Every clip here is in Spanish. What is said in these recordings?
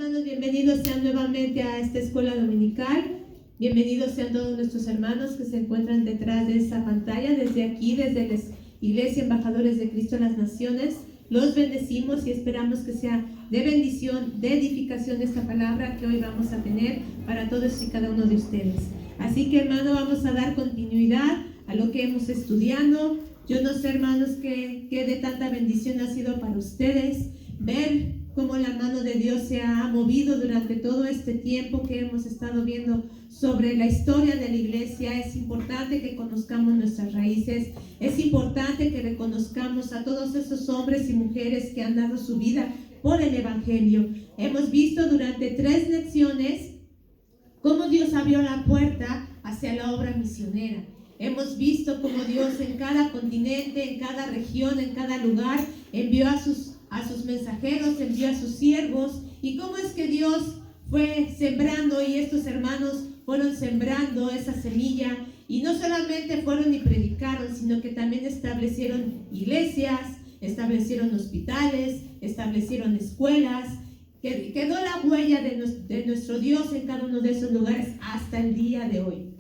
Hermanos, bienvenidos sean nuevamente a esta escuela dominical. Bienvenidos sean todos nuestros hermanos que se encuentran detrás de esa pantalla, desde aquí, desde la Iglesia Embajadores de Cristo en las Naciones. Los bendecimos y esperamos que sea de bendición, de edificación esta palabra que hoy vamos a tener para todos y cada uno de ustedes. Así que, hermano, vamos a dar continuidad a lo que hemos estudiado. Yo no sé, hermanos, qué de tanta bendición ha sido para ustedes ver cómo la mano de Dios se ha movido durante todo este tiempo que hemos estado viendo sobre la historia de la iglesia. Es importante que conozcamos nuestras raíces, es importante que reconozcamos a todos esos hombres y mujeres que han dado su vida por el Evangelio. Hemos visto durante 3 lecciones cómo Dios abrió la puerta hacia la obra misionera. Hemos visto cómo Dios en cada continente, en cada región, en cada lugar envió a sus mensajeros, envió a sus siervos, y cómo es que Dios fue sembrando, y estos hermanos fueron sembrando esa semilla, y no solamente fueron y predicaron, sino que también establecieron iglesias, establecieron hospitales, establecieron escuelas, que quedó la huella de nuestro Dios en cada uno de esos lugares hasta el día de hoy.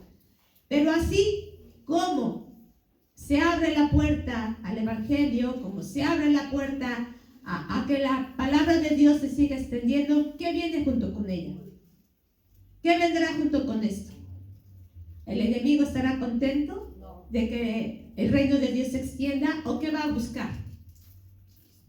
Pero así como se abre la puerta al Evangelio, como se abre la puerta a que la palabra de Dios se siga extendiendo, ¿qué viene junto con ella? ¿Qué vendrá junto con esto? ¿El enemigo estará contento de que el reino de Dios se extienda? ¿O qué va a buscar?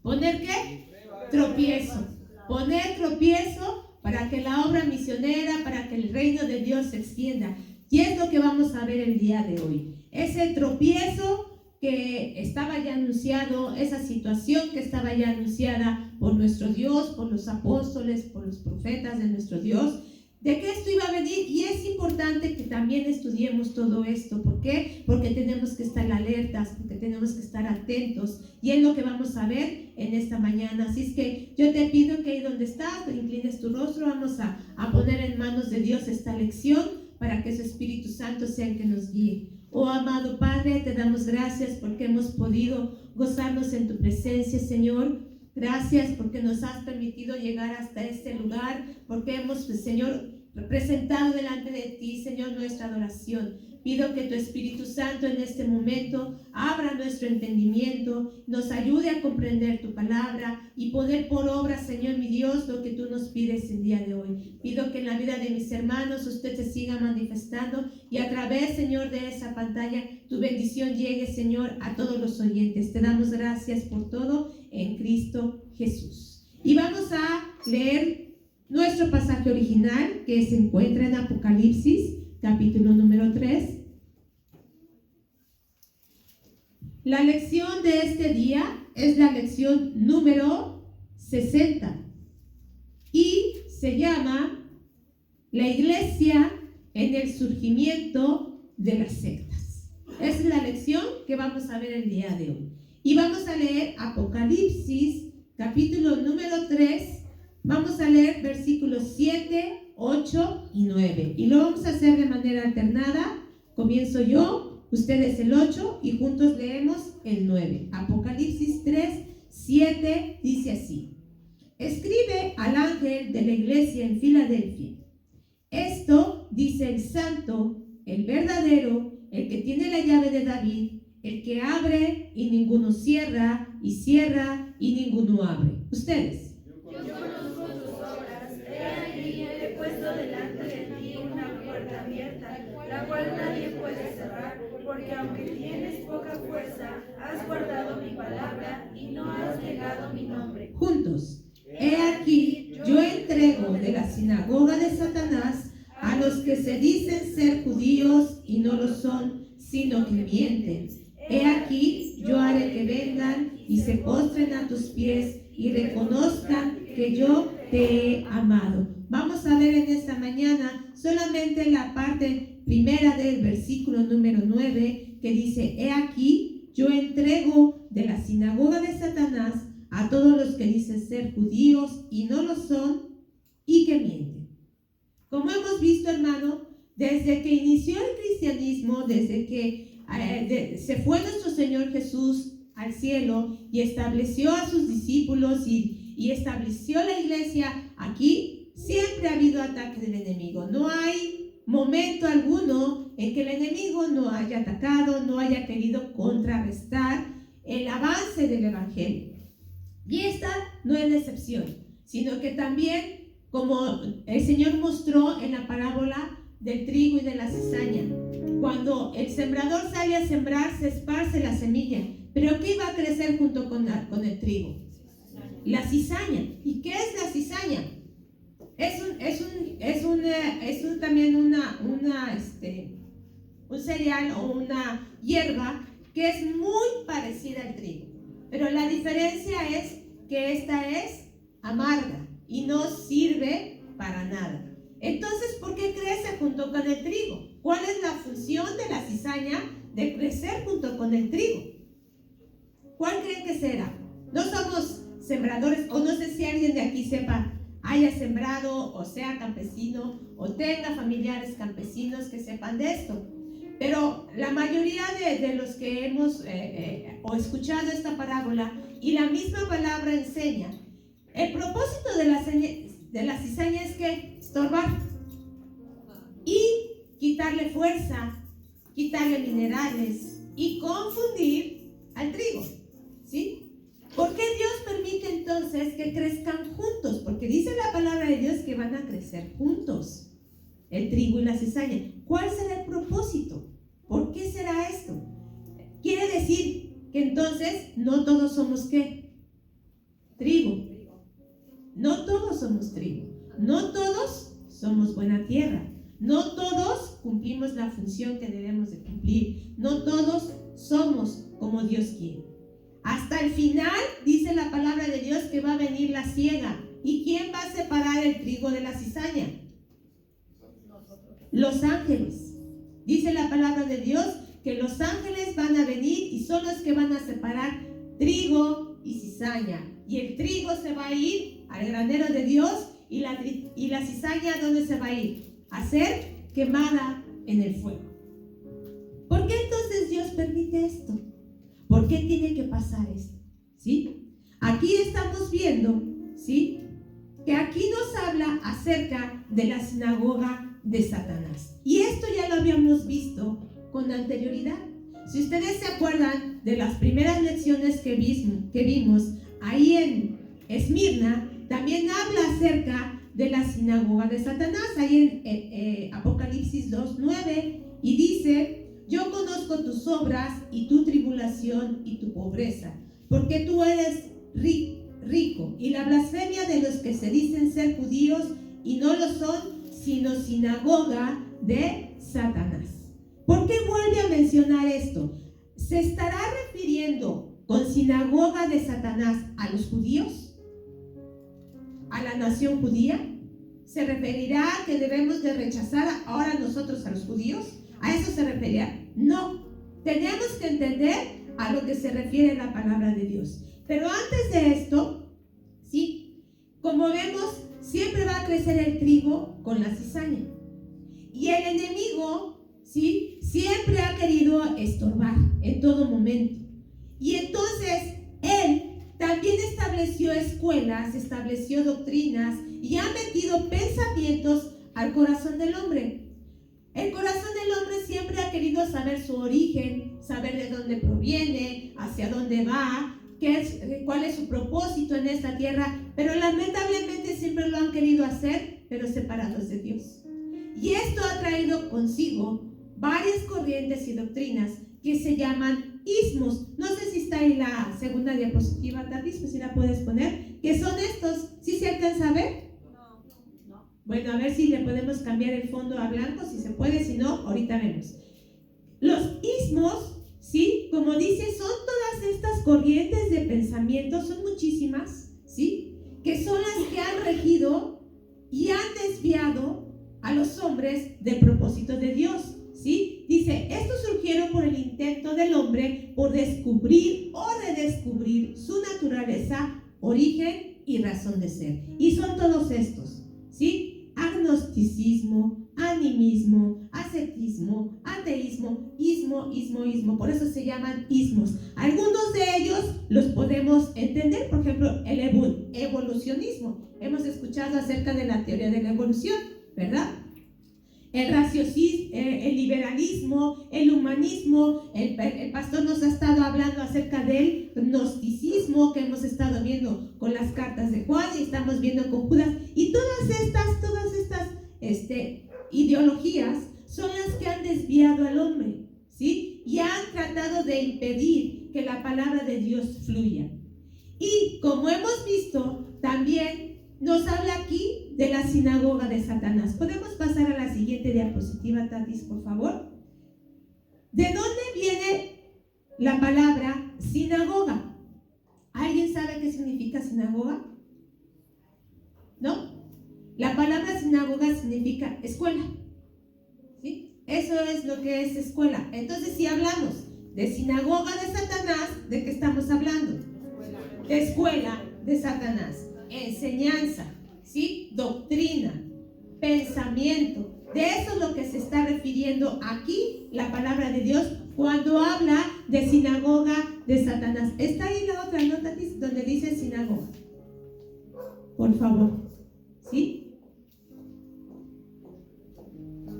¿Poner qué? Tropiezo. Poner tropiezo para que la obra misionera, para que el reino de Dios se extienda. Y es lo que vamos a ver el día de hoy. Ese tropiezo que estaba ya anunciado, esa situación que estaba ya anunciada por nuestro Dios, por los apóstoles, por los profetas de nuestro Dios, de que esto iba a venir. Y es importante que también estudiemos todo esto. ¿Por qué? Porque tenemos que estar alertas, porque tenemos que estar atentos, y es lo que vamos a ver en esta mañana. Así es que yo te pido que ahí donde estás, te inclines tu rostro. Vamos a poner en manos de Dios esta lección para que su Espíritu Santo sea el que nos guíe. Oh amado Padre, te damos gracias porque hemos podido gozarnos en tu presencia, Señor. Gracias porque nos has permitido llegar hasta este lugar, porque hemos, Señor, presentado delante de ti, Señor, nuestra adoración. Pido que tu Espíritu Santo en este momento abra nuestro entendimiento, nos ayude a comprender tu palabra y poner por obra, Señor mi Dios, lo que tú nos pides el día de hoy. Pido que en la vida de mis hermanos usted se siga manifestando, y a través, Señor, de esa pantalla tu bendición llegue, Señor, a todos los oyentes. Te damos gracias por todo en Cristo Jesús. Y vamos a leer nuestro pasaje original, que se encuentra en Apocalipsis, capítulo número 3. La lección de este día es la lección número 60 y se llama La iglesia en el surgimiento de las sectas. Esa es la lección que vamos a ver el día de hoy. Y vamos a leer Apocalipsis, capítulo número 3. Vamos a leer versículos 7, 8 y 9. Y lo vamos a hacer de manera alternada. Comienzo yo, ustedes el 8 y juntos leemos el 9. Apocalipsis 3, 7 dice así: Escribe al ángel de la iglesia en Filadelfia. Esto dice el santo, el verdadero, el que tiene la llave de David, el que abre y ninguno cierra, y cierra y ninguno abre. Ustedes. Yo conozco tus obras, he aquí he puesto delante de ti una puerta abierta, la cual nadie puede cerrar, porque aunque tienes poca fuerza, has guardado mi palabra y no has negado mi nombre. Juntos. He aquí, yo entrego de la sinagoga de Satanás a los que se dicen ser judíos y no lo son, sino que mienten. He aquí, yo haré que vengan y se postren a tus pies y reconozcan que yo te he amado. Vamos a ver en esta mañana solamente la parte primera del versículo número 9, que dice: He aquí, yo entrego de la sinagoga de Satanás a todos los que dicen ser judíos y no lo son, y que mienten. Como hemos visto, hermano, desde que inició el cristianismo, desde que se fue nuestro Señor Jesús al cielo y estableció a sus discípulos y estableció la iglesia aquí, siempre ha habido ataque del enemigo. No hay momento alguno en que el enemigo no haya atacado, no haya querido contrarrestar el avance del evangelio. Y esta no es la excepción, sino que también, como el Señor mostró en la parábola del trigo y de la cizaña, cuando el sembrador sale a sembrar, se esparce la semilla, pero ¿qué iba a crecer junto con el trigo? La cizaña. ¿Y qué es la cizaña? Es también un cereal o una hierba que es muy parecida al trigo, pero la diferencia es que esta es amarga y no sirve para nada. Entonces, ¿por qué crece junto con el trigo? ¿Cuál es la función de la cizaña de crecer junto con el trigo? ¿Cuál creen que será? No somos sembradores, o no sé si alguien de aquí haya sembrado, o sea campesino, o tenga familiares campesinos que sepan de esto. Pero la mayoría de los que hemos escuchado esta parábola, y la misma palabra enseña, el propósito de la cizaña es que estorbar y quitarle fuerza, quitarle minerales y confundir al trigo, ¿sí? ¿Por qué Dios permite entonces que crezcan juntos? Porque dice la palabra de Dios que van a crecer juntos, el trigo y la cizaña. ¿Cuál será el propósito? ¿Por qué será esto? Quiere decir que entonces no todos somos ¿qué? Trigo. No todos somos trigo. No todos somos buena tierra. No todos cumplimos la función que debemos de cumplir. No todos somos como Dios quiere. Hasta el final dice la palabra de Dios que va a venir la siega. ¿Y quién va a separar el trigo de la cizaña? Los ángeles. Dice la palabra de Dios que los ángeles van a venir y son los que van a separar trigo y cizaña. Y el trigo se va a ir al granero de Dios y la cizaña, ¿a dónde se va a ir? A ser quemada en el fuego. ¿Por qué entonces Dios permite esto? ¿Por qué tiene que pasar esto? ¿Sí? Aquí estamos viendo, ¿sí?, que aquí nos habla acerca de la sinagoga de Satanás. Y esto ya lo habíamos visto con anterioridad. Si ustedes se acuerdan de las primeras lecciones que vimos ahí en Esmirna, también habla acerca de la sinagoga de Satanás, ahí en Apocalipsis 2:9, y dice: yo conozco tus obras y tu tribulación y tu pobreza, porque tú eres rico, y la blasfemia de los que se dicen ser judíos y no lo son, sino sinagoga de Satanás. ¿Por qué vuelve a mencionar esto? ¿Se estará refiriendo con sinagoga de Satanás a los judíos? ¿A la nación judía? ¿Se referirá a que debemos de rechazar ahora nosotros a los judíos? ¿A eso se referirá? No. Tenemos que entender a lo que se refiere la palabra de Dios. Pero antes de esto, ¿sí?, como vemos, siempre va a crecer el trigo con la cizaña. Y el enemigo, ¿sí?, siempre ha querido estorbar en todo momento. Y entonces él también estableció escuelas, estableció doctrinas y ha metido pensamientos al corazón del hombre. El corazón del hombre siempre ha querido saber su origen, saber de dónde proviene, hacia dónde va, cuál es su propósito en esta tierra, pero lamentablemente siempre lo han querido hacer, pero separados de Dios. Y esto ha traído consigo varias corrientes y doctrinas que se llaman ismos. No sé si está en la segunda diapositiva, Tatis, pues si la puedes poner, que son estos. ¿Sí se alcanza a ver? No. Bueno, a ver si le podemos cambiar el fondo a blanco, si se puede, si no, ahorita vemos. Los ismos, ¿sí?, como dice, son todas estas corrientes de pensamiento, son muchísimas, ¿sí?, que son las que han regido y han desviado a los hombres del propósito de Dios, ¿sí? Dice, estos surgieron por el intento del hombre por descubrir o redescubrir su naturaleza, origen y razón de ser. Y son todos estos, ¿sí? Agnosticismo, animismo, ascetismo, ateísmo, ismo. Por eso se llaman ismos. Algunos de ellos los podemos entender, por ejemplo, el evolucionismo. Hemos escuchado acerca de la teoría de la evolución, ¿verdad? El raciocismo, el liberalismo, el humanismo. El pastor nos ha estado hablando acerca del gnosticismo que hemos estado viendo con las cartas de Juan y estamos viendo con Judas. Y todas estas ideologías son las que han desviado al hombre, ¿sí? Y han tratado de impedir que la palabra de Dios fluya. Y como hemos visto, también nos habla aquí de la sinagoga de Satanás. ¿Podemos pasar a la siguiente diapositiva, Tatis, por favor? ¿De dónde viene la palabra sinagoga? ¿Alguien sabe qué significa sinagoga? ¿No? La palabra sinagoga significa escuela, ¿sí? Eso es lo que es escuela. Entonces, si hablamos de sinagoga de Satanás, ¿de qué estamos hablando? De escuela de Satanás. Enseñanza, ¿sí? Doctrina, pensamiento. De eso es lo que se está refiriendo aquí la palabra de Dios cuando habla de sinagoga de Satanás. Está ahí la otra nota donde dice sinagoga. Por favor, ¿sí?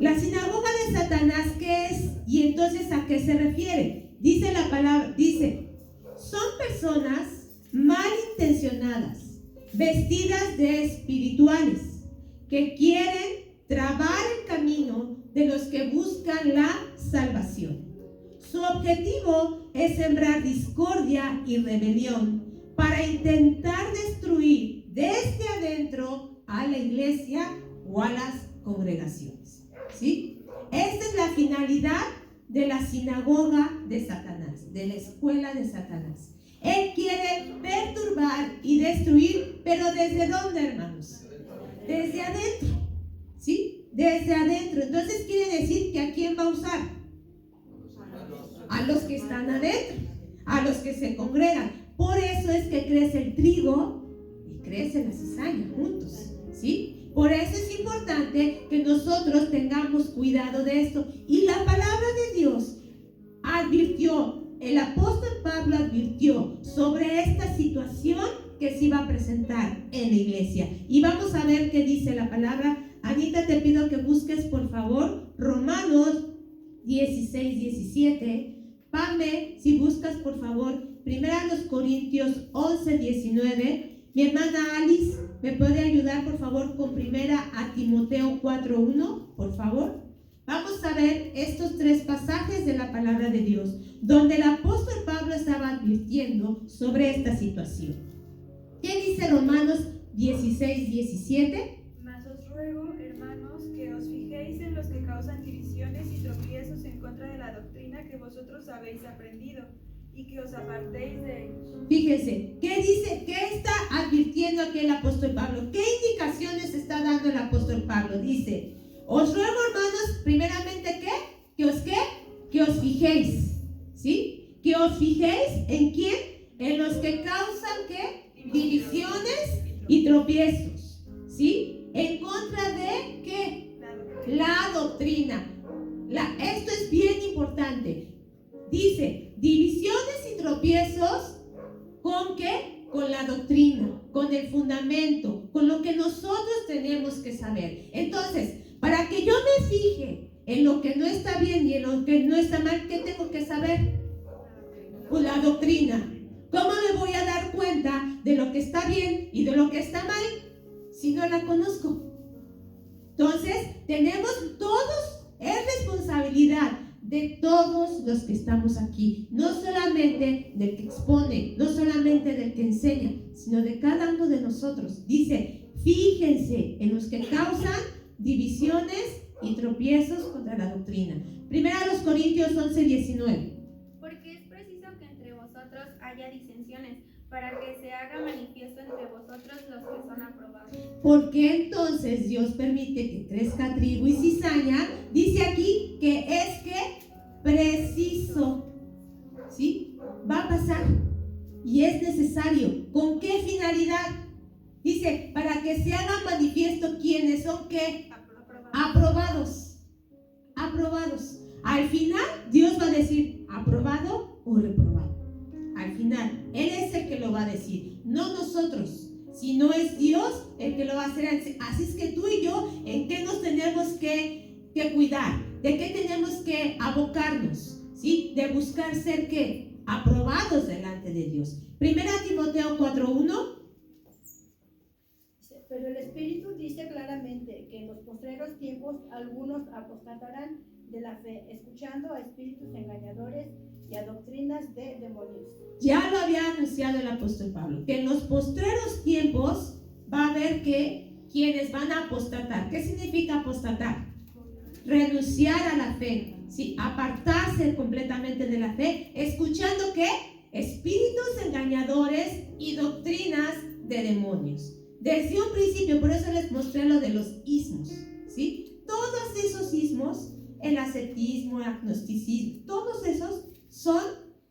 La sinagoga de Satanás, ¿qué es? Y entonces, ¿a qué se refiere? Dice la palabra, son personas malintencionadas, vestidas de espirituales, que quieren trabar el camino de los que buscan la salvación. Su objetivo es sembrar discordia y rebelión para intentar destruir desde adentro a la iglesia o a las congregaciones, ¿sí? Esta es la finalidad de la sinagoga de Satanás, de la escuela de Satanás. Él quiere perturbar y destruir, pero ¿desde dónde, hermanos? Desde adentro, ¿sí? Desde adentro. Entonces quiere decir que ¿a quién va a usar? A los que están adentro, a los que se congregan. Por eso es que crece el trigo y crece la cizaña juntos, ¿sí? Por eso es importante que nosotros tengamos cuidado de esto. Y la palabra de Dios advirtió, el apóstol Pablo advirtió sobre esta situación que se iba a presentar en la iglesia. Y vamos a ver qué dice la palabra. Anita, te pido que busques, por favor, Romanos 16, 17. Pame, si buscas, por favor, 1 Corintios 11, 19. Mi hermana Alice, ¿me puede ayudar, por favor, con 1 Timoteo 4, 1, por favor? Vamos a ver estos tres pasajes de la palabra de Dios, donde el apóstol Pablo estaba advirtiendo sobre esta situación. ¿Qué dice Romanos 16, 17? Mas os ruego, hermanos, que os fijéis en los que causan divisiones y tropiezos en contra de la doctrina que vosotros habéis aprendido, y que os apartéis de ellos. Fíjense, ¿qué dice? ¿Qué está advirtiendo aquí el apóstol Pablo? ¿Qué indicaciones está dando el apóstol Pablo? Dice, os ruego, hermanos, primeramente, ¿qué? Que os fijéis, ¿sí? Que os fijéis ¿en quién? En los que causan, ¿qué? Divisiones y tropiezos, ¿sí? En contra de, ¿qué? La doctrina. Esto es bien importante. Dice, divisiones y tropiezos, ¿con qué? Con la doctrina, con el fundamento, con lo que nosotros tenemos que saber. Entonces, para que yo me fije en lo que no está bien y en lo que no está mal, ¿qué tengo que saber? Pues la doctrina. ¿Cómo me voy a dar cuenta de lo que está bien y de lo que está mal si no la conozco? Entonces, tenemos todos, es responsabilidad de todos los que estamos aquí, no solamente del que expone, no solamente del que enseña, sino de cada uno de nosotros. Dice, fíjense en los que causan divisiones y tropiezos contra la doctrina. 1 Corintios 11, 19. Porque es preciso que entre vosotros haya disensiones, para que se haga manifiesto entre vosotros los que son aprobados. ¿Por qué entonces Dios permite que crezca trigo y cizaña? Dice aquí que es que preciso, ¿sí? Va a pasar y es necesario. ¿Con qué finalidad? Dice, para que se haga manifiesto quiénes son, ¿qué? Aprobados. aprobados. Al final, Dios va a decir aprobado o reprobado. Al final, Él es el que lo va a decir, no nosotros. Si no es Dios el que lo va a hacer. Así es que tú y yo, ¿en qué nos tenemos que cuidar? ¿De qué tenemos que abocarnos? ¿Sí? De buscar ser ¿qué? Aprobados delante de Dios. Primera Timoteo 4:1. Pero el Espíritu dice claramente que en los postreros tiempos algunos apostatarán de la fe, escuchando a espíritus engañadores y a doctrinas de demonios. Ya lo había anunciado el apóstol Pablo, que en los postreros tiempos va a haber que quienes van a apostatar. ¿Qué significa apostatar? Renunciar a la fe, ¿sí? Apartarse completamente de la fe, escuchando ¿qué? Espíritus engañadores y doctrinas de demonios. Desde un principio, por eso les mostré lo de los ismos, ¿sí? Todos esos ismos, el ascetismo, el agnosticismo, todos esos son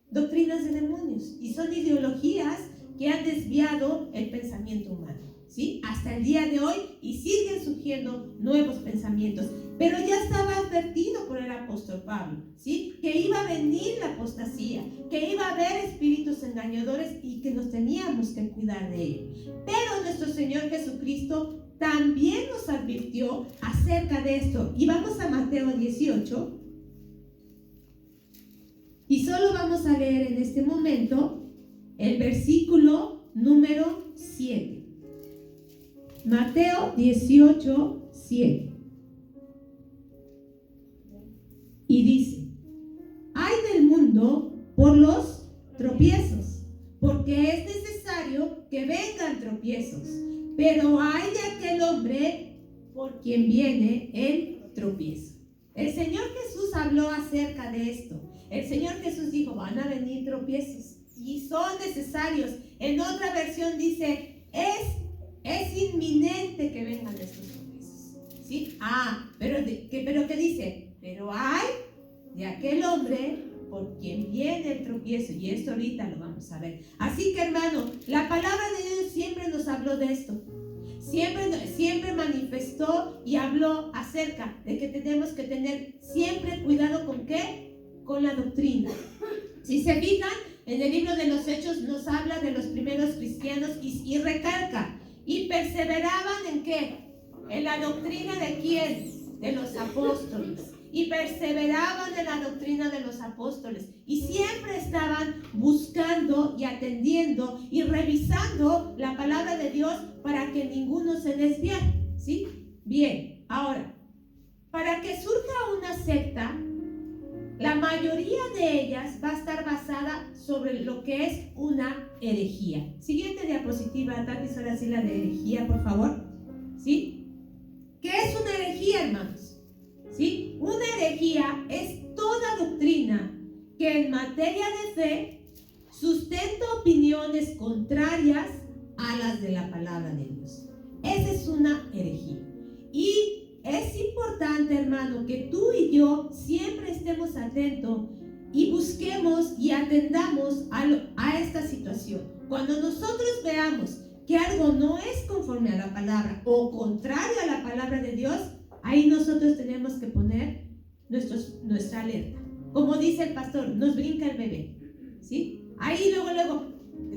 doctrinas de demonios y son ideologías que han desviado el pensamiento humano, ¿sí? Hasta el día de hoy, y siguen surgiendo nuevos pensamientos, pero ya estaba advertido por el apóstol Pablo, ¿sí? Que iba a venir la apostasía, que iba a haber espíritus engañadores y que nos teníamos que cuidar de ello. Pero nuestro Señor Jesucristo también nos advirtió acerca de esto. Y vamos a Mateo 18. Y solo vamos a leer en este momento el versículo número 7. Mateo 18, 7. Y dice: ay del mundo por los tropiezos, porque es necesario que vengan tropiezos, pero ay de aquel hombre por quien viene el tropiezo. El Señor Jesús habló acerca de esto. El Señor Jesús dijo: van a venir tropiezos y son necesarios. En otra versión dice: es inminente que vengan estos tropiezos, ¿sí? Pero ¿qué dice? Pero hay de aquel hombre por quien viene el tropiezo, y esto ahorita lo vamos a ver. Así que, hermano, la palabra de Dios siempre nos habló de esto. Siempre manifestó y habló acerca de que tenemos que tener siempre cuidado ¿con qué? Con la doctrina. Si se fijan, en el libro de los Hechos nos habla de los primeros cristianos y recalca, y perseveraban ¿en qué? En la doctrina de ¿quién? De los apóstoles. Y perseveraban en la doctrina de los apóstoles. Y siempre estaban buscando y atendiendo y revisando la palabra de Dios para que ninguno se desviara, ¿sí? Bien, ahora, para que surja una secta, la mayoría de ellas va a estar basada sobre lo que es una herejía. Siguiente diapositiva, Tatis, ahora sí la de herejía, por favor. ¿Sí? ¿Qué es una herejía, hermanos? ¿Sí? Una herejía es toda doctrina que en materia de fe sustenta opiniones contrarias a las de la palabra de Dios. Esa es una herejía. Y es importante, hermano, que tú y yo siempre estemos atentos y busquemos y atendamos a esta situación. Cuando nosotros veamos que algo no es conforme a la palabra o contrario a la palabra de Dios, ahí nosotros tenemos que poner nuestra alerta. Como dice el pastor, nos brinca el bebé, ¿sí? Ahí luego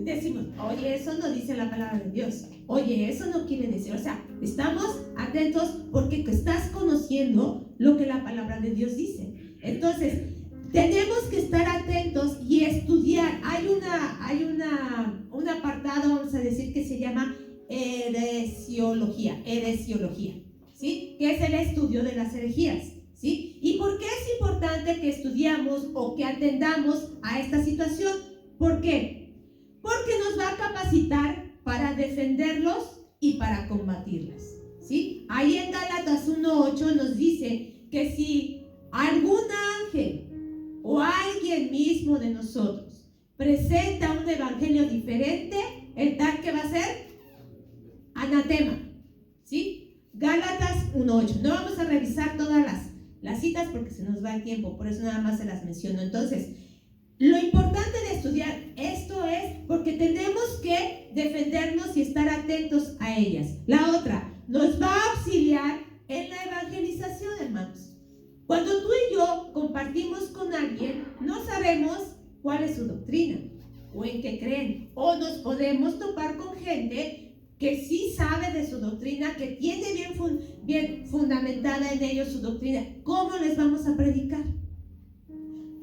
decimos: oye, eso no dice la palabra de Dios. Oye, eso no quiere decir. O sea, estamos atentos porque estás conociendo lo que la palabra de Dios dice. Entonces, tenemos que estar atentos y estudiar. Hay un apartado, vamos a decir, que se llama heresiología, ¿sí? Que es el estudio de las herejías, ¿sí? ¿Y por qué es importante que estudiamos o que atendamos a esta situación? ¿Por qué? Porque nos va a capacitar para defenderlos y para combatirlas, ¿sí? Ahí en Gálatas 1:8 nos dice que si algún ángel o alguien mismo de nosotros presenta un evangelio diferente, el tal que va a ser anatema, ¿sí? Gálatas 1:8. No vamos a revisar todas las citas porque se nos va el tiempo, por eso nada más se las menciono. Entonces, lo importante de estudiar esto es porque tenemos que defendernos y estar atentos a ellas. La otra, nos va a auxiliar en la evangelización, hermanos. Cuando tú y compartimos con alguien, no sabemos cuál es su doctrina o en qué creen. O nos podemos topar con gente que sí sabe de su doctrina, que tiene bien fundamentada en ellos su doctrina. ¿Cómo les vamos a predicar?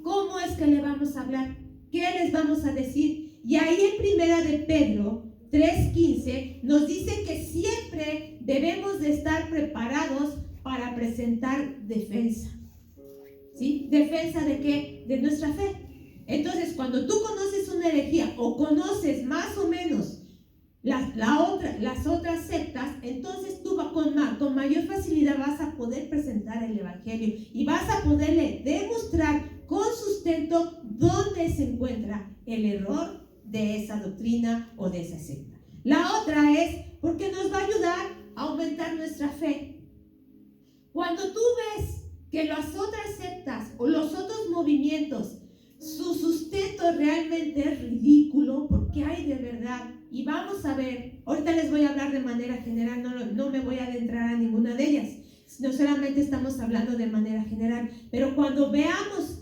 ¿Cómo es que le vamos a hablar? ¿Qué les vamos a decir? Y ahí en Primera de Pedro 3:15 nos dice que siempre debemos de estar preparados para presentar defensa. ¿Sí? ¿Defensa de qué? De nuestra fe. Entonces, cuando tú conoces una herejía o conoces más o menos las otras sectas, entonces tú con mayor facilidad vas a poder presentar el evangelio y vas a poderle demostrar con sustento dónde se encuentra el error de esa doctrina o de esa secta. La otra es porque nos va a ayudar a aumentar nuestra fe. Cuando tú ves que las otras sectas o los otros movimientos, su sustento realmente es ridículo, porque hay de verdad, y vamos a ver, ahorita les voy a hablar de manera general, no me voy a adentrar a ninguna de ellas, no solamente estamos hablando de manera general, pero cuando veamos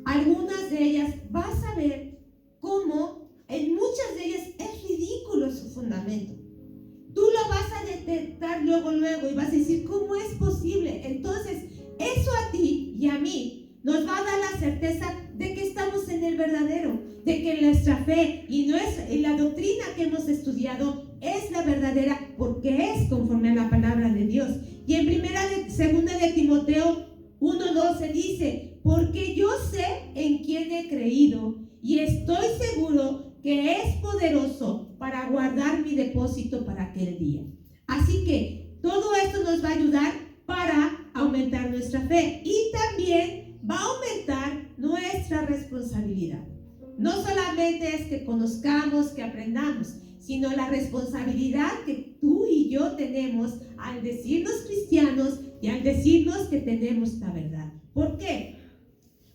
algunas de ellas, vas a ver cómo en muchas de ellas es ridículo su fundamento. Tú lo vas a detectar luego y vas a decir, ¿cómo es posible? Entonces, eso a ti y a mí nos va a dar la certeza de que estamos en el verdadero, de que nuestra fe y la doctrina que hemos estudiado es la verdadera, porque es conforme a la palabra de Dios. Y en segunda de Timoteo 1:12 dice, porque yo sé en quién he creído y estoy seguro que es poderoso para guardar mi depósito para aquel día. Así que todo esto nos va a ayudar para aumentar nuestra fe y también va a aumentar nuestra responsabilidad. No solamente es que conozcamos, que aprendamos, sino la responsabilidad que tú y yo tenemos al decirnos cristianos y al decirnos que tenemos la verdad. ¿Por qué?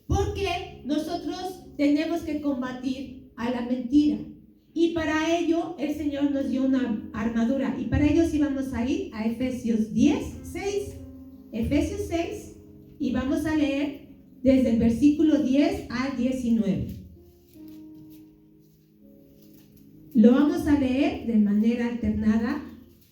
Porque nosotros tenemos que combatir a la mentira. Y para ello el Señor nos dio una armadura. Y para ello sí vamos a ir a Efesios 6, y vamos a leer desde el versículo 10 al 19. Lo vamos a leer de manera alternada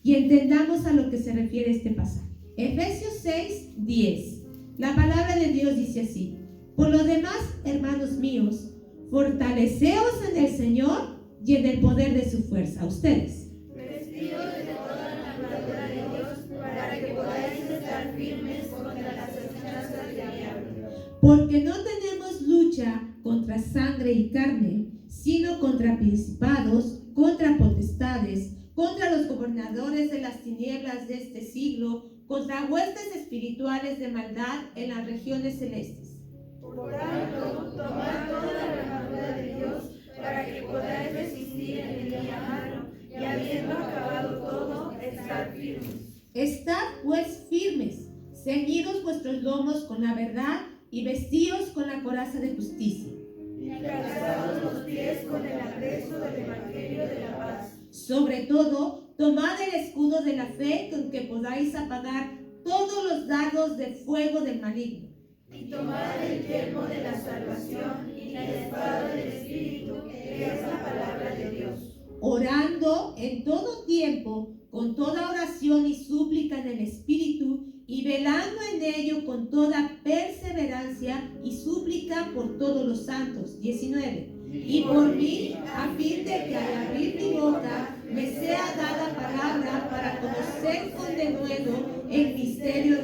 y entendamos a lo que se refiere este pasaje. Efesios 6:10. La palabra de Dios dice así: por lo demás, hermanos míos, fortaleceos en el Señor y en el poder de su fuerza. Ustedes, vestidos de toda la armadura de Dios, para que podáis estar firmes contra las amenazas del diablo. Porque no tenemos lucha contra sangre y carne, sino contra principados, contra potestades, contra los gobernadores de las tinieblas de este siglo, contra huestes espirituales de maldad en las regiones celestes. Por tanto, tomad toda la armadura de Dios, para que podáis resistir en el día malo, y habiendo acabado todo, estar firmes. Estad pues firmes, ceñidos vuestros lomos con la verdad, y vestidos con la coraza de justicia. Y calzados los pies con el apresto del evangelio de la paz. Sobre todo, tomad el escudo de la fe con que podáis apagar todos los dardos de fuego del maligno. Y tomad el yelmo de la salvación y la espada del Espíritu, que es la palabra de Dios. Orando en todo tiempo, con toda oración y súplica en el Espíritu, y velando en ello con toda perseverancia y súplica por todos los santos. 19. Y por mí, a fin de que al abrir mi boca me sea dada palabra para conocer con denuedo el misterio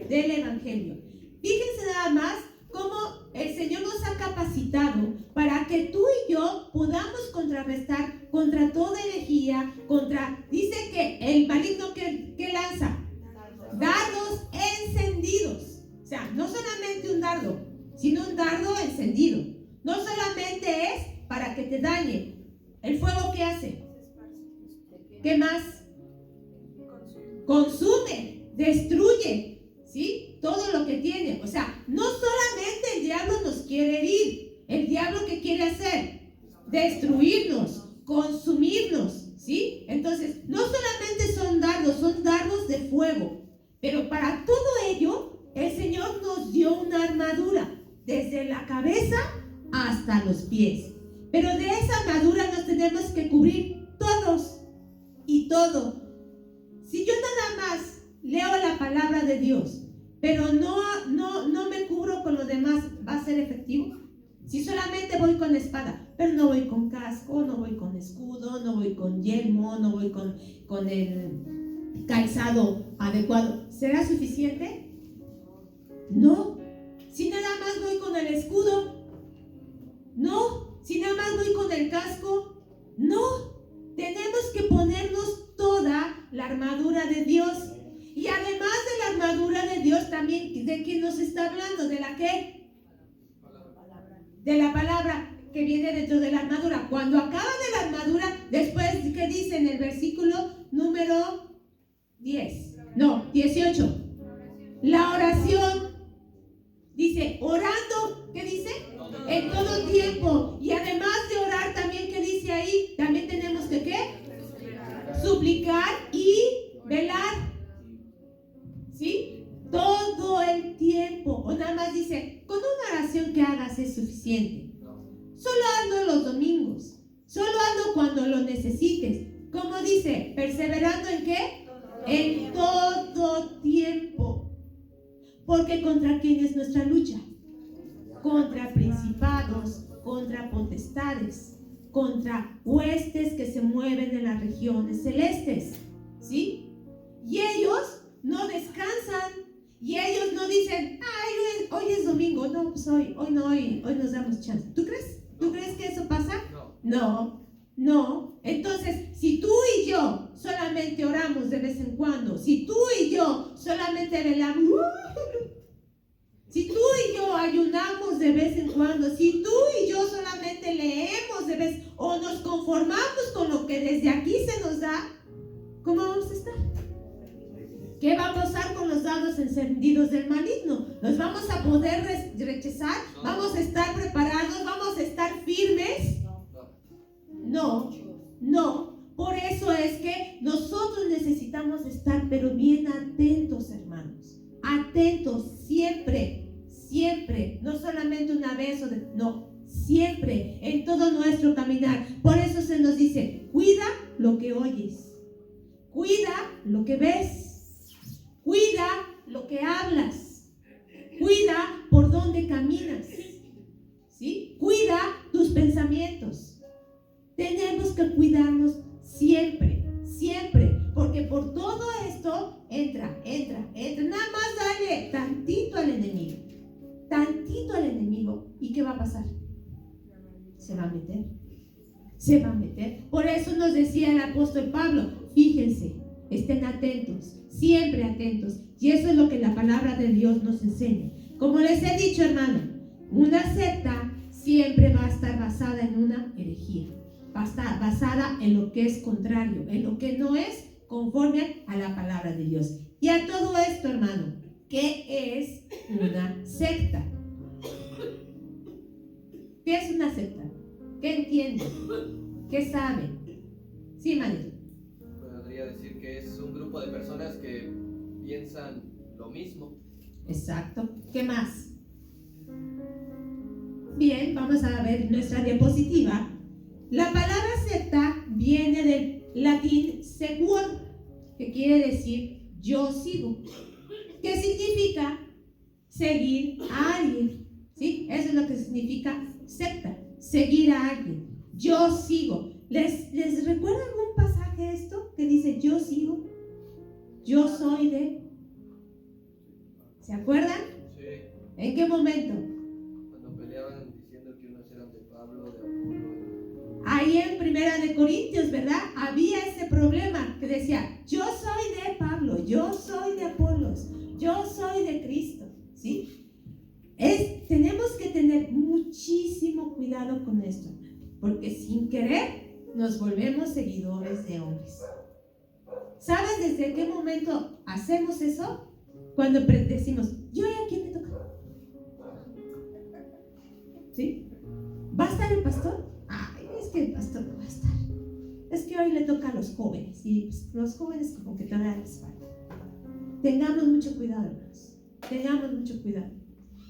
del Evangelio. Fíjense nada más cómo el Señor nos ha capacitado para que tú y yo podamos contrarrestar contra toda herejía, dice que el maligno que lanza dardos encendidos. O sea, no solamente un dardo, sino un dardo encendido. No solamente es para que te dañe. ¿El fuego qué hace? ¿Qué más? Consume, destruye, ¿sí? Todo lo que tiene. O sea, no solamente el diablo nos quiere herir. ¿El diablo qué quiere hacer? Destruirnos, consumirnos, ¿sí? Entonces, no solamente son dardos de fuego. Pero para todo ello, el Señor nos dio una una armadura, desde la cabeza hasta los pies. Pero de esa armadura nos tenemos que cubrir todos y todo. Si yo nada más leo la palabra de Dios, pero no me cubro con lo demás, ¿va a ser efectivo? Si solamente voy con espada, pero no voy con casco, no voy con escudo, no voy con yelmo, no voy con el calzado adecuado, ¿será suficiente? No. Si nada más voy con el escudo, no. Si nada más voy con el casco, no. Tenemos que ponernos toda la armadura de Dios. Y además de la armadura de Dios, también, ¿de qué nos está hablando? ¿De la qué? De la palabra que viene dentro de la armadura. Cuando acaba de la armadura, después, ¿qué dice en el versículo número 18? La oración. Dice, orando, ¿qué dice? En todo tiempo. Y además de orar, también, ¿qué dice ahí? También tenemos que, ¿qué? Suplicar y velar. ¿Sí? Todo el tiempo. O nada más dice, con una oración que hagas es suficiente. Solo hazlo los domingos. Solo hazlo cuando lo necesites. Como dice, perseverando ¿en qué? En todo tiempo. Porque ¿contra quién es nuestra lucha? Contra principados, contra potestades, contra huestes que se mueven en las regiones celestes. ¿Sí? Y ellos no descansan. Y ellos no dicen, ay, hoy es domingo. No, pues hoy nos damos chance. ¿Tú crees? ¿Tú crees que eso pasa? No. Entonces, si tú y yo solamente oramos de vez en cuando, si tú y yo solamente velamos, si tú y yo ayunamos de vez en cuando, si tú y yo solamente leemos de vez, o nos conformamos con lo que desde aquí se nos da, ¿cómo vamos a estar? ¿Qué va a pasar con los dardos encendidos del maligno? ¿Los vamos a poder rechazar? ¿Vamos a estar preparados? ¿Vamos a estar firmes? No. Por eso es que nosotros necesitamos estar, pero bien atentos, hermanos. Atentos, siempre. No solamente una vez, siempre, en todo nuestro caminar. Por eso se nos dice, cuida lo que oyes. Cuida lo que ves. Cuida lo que hablas. Cuida por dónde caminas. ¿Sí? Cuida tus pensamientos. Tenemos que cuidarnos siempre. Porque por todo esto entra. Nada más dale tantito al enemigo. ¿Y qué va a pasar? Se va a meter. Por eso nos decía el apóstol Pablo, fíjense, estén atentos, siempre atentos. Y eso es lo que la palabra de Dios nos enseña. Como les he dicho, hermano, una secta siempre va a estar basada en una herejía. Va a estar basada en lo que es contrario, en lo que no es conforme a la palabra de Dios. Y a todo esto, hermano, ¿qué es una secta? ¿Qué es una secta? ¿Qué entienden? ¿Qué saben? Sí, Manito. Podría decir que es un grupo de personas que piensan lo mismo. Exacto. ¿Qué más? Bien, vamos a ver nuestra diapositiva. La palabra secta viene del latín seguor, que quiere decir yo sigo. ¿Qué significa? Seguir a alguien. ¿Sí? Eso es lo que significa secta. Seguir a alguien. Yo sigo. ¿Les recuerda algún pasaje esto que dice yo sigo? Yo soy de... ¿Se acuerdan? Sí. ¿En qué momento? Cuando peleaban diciendo que unos eran de Pablo, de Apolo. Ahí en Primera de Corintios, ¿verdad? Había ese problema que decía, yo soy de Pablo, yo soy de Apolos, yo soy de Cristo, ¿sí? Tenemos que tener muchísimo cuidado con esto, porque sin querer nos volvemos seguidores de hombres. ¿Sabes desde qué momento hacemos eso? Cuando decimos, ¿yo a quién me toca? ¿Sí? ¿Va a estar el pastor? Ay, es que el pastor no va a estar. Es que hoy le toca a los jóvenes y pues, los jóvenes como que todavía les falta. Tengamos mucho cuidado, hermanos. Tengamos mucho cuidado.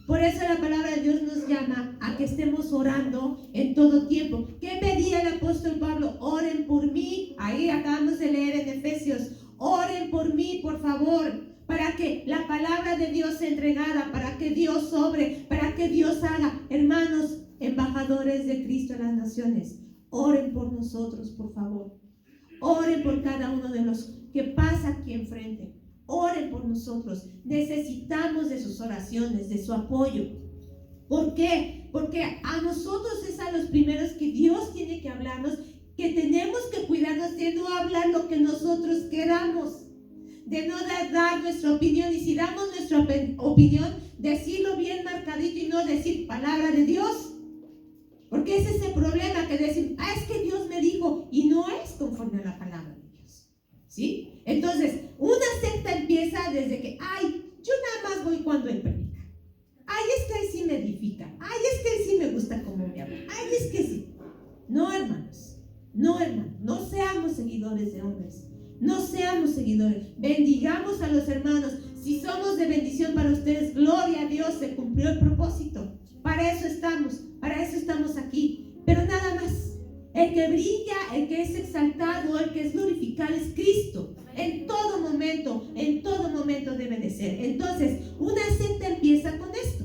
Por eso la palabra de Dios nos llama a que estemos orando en todo tiempo. ¿Qué pedía el apóstol Pablo? Oren por mí. Ahí acabamos de leer en Efesios. Oren por mí, por favor, para que la palabra de Dios sea entregada, para que Dios obre, para que Dios haga. Hermanos, embajadores de Cristo en las naciones, oren por nosotros, por favor. Oren por cada uno de los que pasa aquí enfrente. Oren por nosotros. Necesitamos de sus oraciones, de su apoyo. ¿Por qué? Porque a nosotros es a los primeros que Dios tiene que hablarnos, que tenemos que cuidarnos de no hablar lo que nosotros queramos, de no dar nuestra opinión, y si damos nuestra opinión, decirlo bien marcadito y no decir palabra de Dios. Porque ese es el problema, que decimos, es que Dios me dijo, y no es conforme a la palabra de Dios. ¿Sí? Entonces, una secta empieza desde que, yo nada más voy cuando Él predica. Es que Él sí me edifica. Es que Él sí me gusta cómo me habla. Es que sí. No, hermanos. No seamos seguidores de hombres. No seamos seguidores. Bendigamos a los hermanos. Si somos de bendición para ustedes, gloria a Dios, se cumplió el propósito. Para eso estamos aquí. Pero nada más. El que brilla, el que es exaltado, el que es glorificado es Cristo. En todo momento debe de ser. Entonces, una secta empieza con esto.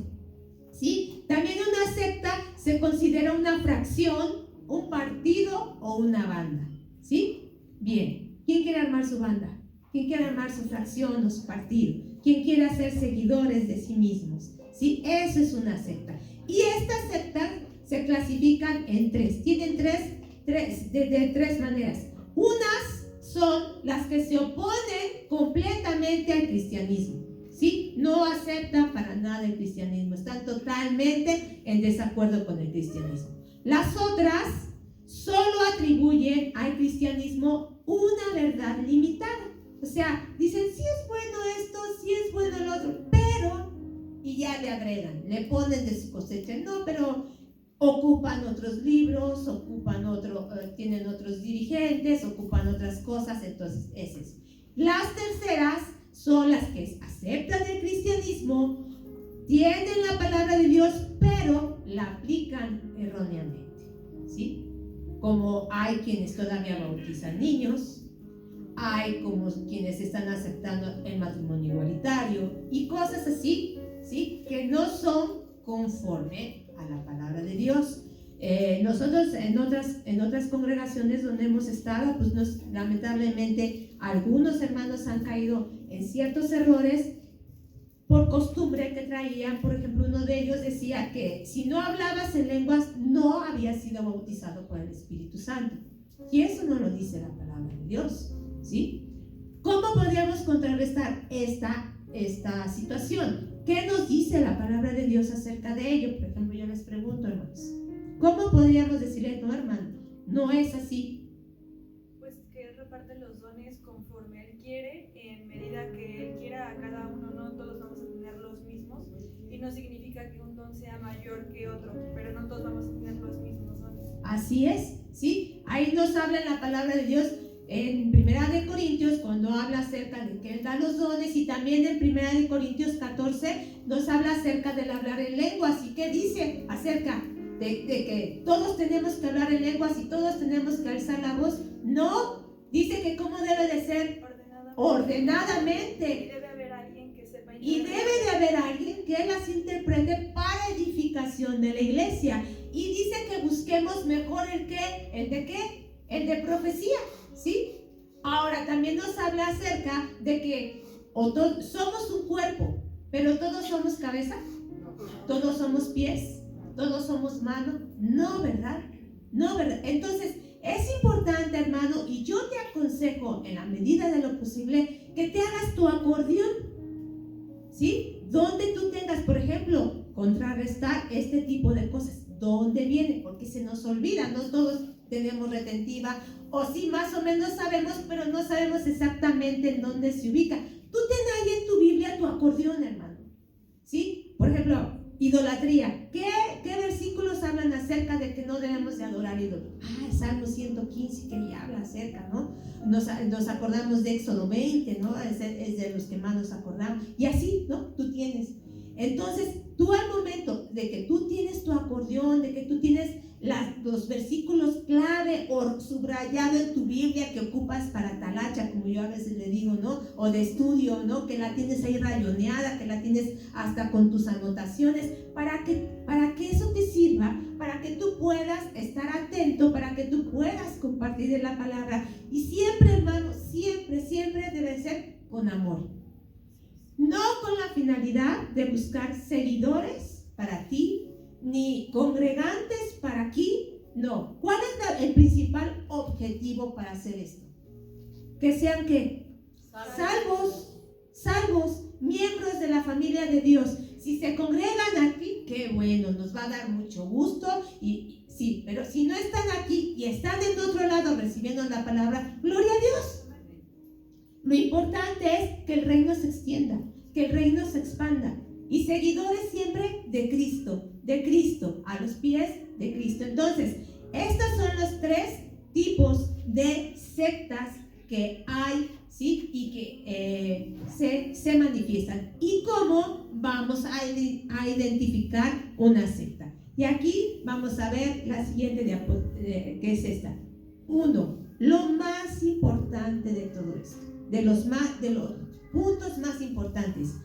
¿Sí? También una secta se considera una fracción, un partido o una banda. ¿Sí? Bien. ¿Quién quiere armar su banda? ¿Quién quiere armar su fracción o su partido? ¿Quién quiere ser seguidores de sí mismos? ¿Sí? Eso es una secta. Y estas sectas se clasifican en tres. Tienen de tres maneras. Unas son las que se oponen completamente al cristianismo. ¿Sí? No aceptan para nada el cristianismo. Están totalmente en desacuerdo con el cristianismo. Las otras solo atribuyen al cristianismo una verdad limitada. O sea, dicen, sí es bueno esto, sí es bueno el otro, pero, y ya le agregan, le ponen de su cosecha, no, pero ocupan otros libros, tienen otros dirigentes, ocupan otras cosas, entonces es eso. Las terceras son las que aceptan el cristianismo, tienen la palabra de Dios, pero la aplican erróneamente, ¿sí? Como hay quienes todavía bautizan niños, hay como quienes están aceptando el matrimonio igualitario y cosas así, ¿sí? Que no son conforme a la palabra de Dios. Nosotros en otras congregaciones donde hemos estado, pues lamentablemente algunos hermanos han caído en ciertos errores por costumbre que traían. Por ejemplo, uno de ellos decía que si no hablabas en lenguas no habías sido bautizado por el Espíritu Santo, y eso no lo dice la palabra de Dios, ¿sí? ¿Cómo podríamos contrarrestar esta situación? ¿Qué nos dice la palabra de Dios acerca de ello? Por ejemplo, yo les pregunto, hermanos, ¿cómo podríamos decirle, no, hermano, no es así? Pues que Él reparte los dones conforme Él quiere, en medida que Él quiera a cada uno. No todos vamos a tener los mismos, y no significa que un don sea mayor que otro, pero no todos vamos a tener los mismos dones. Así es, ¿sí? Ahí nos habla la palabra de Dios en 1 Corintios, cuando habla acerca de que Él da los dones, y también en 1 Corintios 14 nos habla acerca del hablar en lenguas. ¿Y qué dice acerca de que todos tenemos que hablar en lenguas y todos tenemos que alzar la voz? No, dice que cómo debe de ser ordenadamente. Y debe haber alguien que sepa Y debe de haber alguien que las interprete para edificación de la iglesia. Y dice que busquemos mejor ¿el de qué? El de profecía, ¿sí? Ahora también nos habla acerca de que somos un cuerpo, pero todos somos cabeza, todos somos pies, todos somos mano. No, ¿verdad? No, ¿verdad? Entonces es importante, hermano, y yo te aconsejo en la medida de lo posible que te hagas tu acordeón, ¿sí? Donde tú tengas, por ejemplo, contrarrestar este tipo de cosas. ¿Dónde viene? Porque se nos olvida, no todos tenemos retentiva, o sí, más o menos sabemos, pero no sabemos exactamente en dónde se ubica. Tú ten ahí en tu Biblia tu acordeón, hermano, ¿sí? Por ejemplo, idolatría. ¿Qué versículos hablan acerca de que no debemos de adorar ídolos? El Salmo 115 que ya habla acerca, ¿no? Nos acordamos de Éxodo 20, ¿no? Es de los que más nos acordamos. Y así, ¿no? Tú tienes. Entonces, tú al momento de que tú tienes tu acordeón, de que tú tienes los versículos clave o subrayado en tu Biblia que ocupas para talacha, como yo a veces le digo, ¿no? O de estudio, ¿no? Que la tienes ahí rayoneada, que la tienes hasta con tus anotaciones, para que eso te sirva, para que tú puedas estar atento, para que tú puedas compartir de la palabra. Y siempre, hermano, siempre debe ser con amor. No con la finalidad de buscar seguidores para ti, ni congregantes para aquí, no. ¿Cuál es el principal objetivo para hacer esto? Que sean ¿qué? Salvos, miembros de la familia de Dios. Si se congregan aquí, qué bueno, nos va a dar mucho gusto, y sí, pero si no están aquí y están en otro lado recibiendo la palabra, gloria a Dios. Lo importante es que el reino se extienda, que el reino se expanda, y seguidores siempre de Cristo, a los pies de Cristo. Entonces, estos son los 3 tipos de sectas que hay, ¿sí? Y que se manifiestan. ¿Y cómo vamos a identificar una secta? Y aquí vamos a ver la siguiente que es esta. 1. Lo más importante de todo esto, de los puntos más importantes.